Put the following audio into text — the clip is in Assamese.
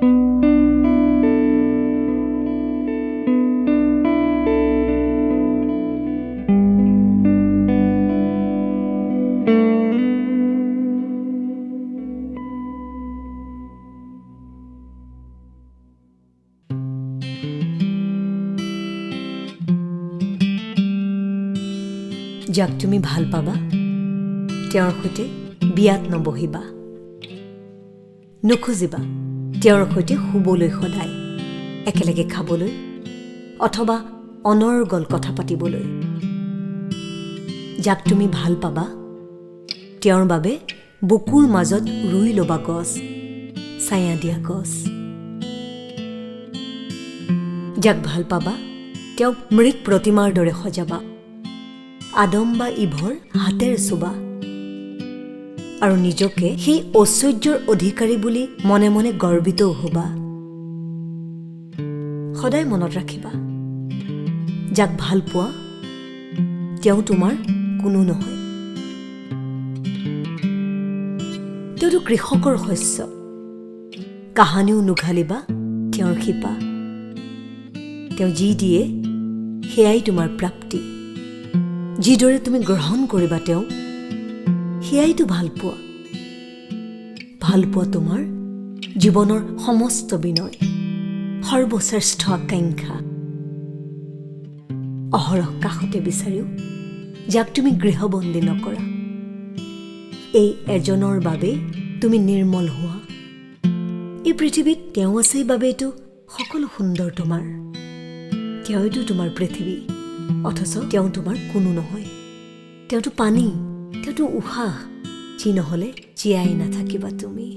যাক তুমি ভাল পাবা তেওঁৰ সৈতে বিয়াত নবহিবা নুখুজিবা তেওঁৰ সৈতে শুবলৈ সদায় একেলগে খাবলৈ অথবা অনৰ্গল কথা পাতিবলৈ যাক তুমি ভাল পাবা তেওঁৰ বাবে বুকুৰ মাজত ৰুই ল'বা গছ ছায়া দিয়া গছ যাক ভাল পাবা তেওঁক মৃত প্ৰতিমাৰ দৰে সজাবা আদম বা ইভৰ হাতেৰ চুবা আৰু নিজকে সেই ঐশ্বৰ্যৰ অধিকাৰী বুলি মনে মনে গৰ্বিতও হ'বা সদায় মনত ৰাখিবা যাক ভাল পোৱা তেওঁ তোমাৰ কোনো নহয় তেওঁতো কৃষকৰ শস্য কাহানিও নুঘালিবা তেওঁৰ শিপা তেওঁ যি দিয়ে সেয়াই তোমাৰ প্ৰাপ্তি যিদৰে তুমি গ্ৰহণ কৰিবা তেওঁ সেয়াইতো ভাল পোৱা তোমাৰ জীৱনৰ সমস্ত বিনয় সৰ্বশ্ৰেষ্ঠ আকাংক্ষা অহৰহ কাষতে বিচাৰিও যাক তুমি গৃহবন্দী নকৰা এই এজনৰ বাবে তুমি নিৰ্মল হোৱা এই পৃথিৱীত তেওঁ আছে বাবেইতো সকলো সুন্দৰ তোমাৰ তেওঁইতো তোমাৰ পৃথিৱী অথচ তেওঁ তোমাৰ কোনো নহয় তেওঁতো পানী তেওঁতো উশাহ যি নহ'লে জীয়াই নাথাকিবা তুমি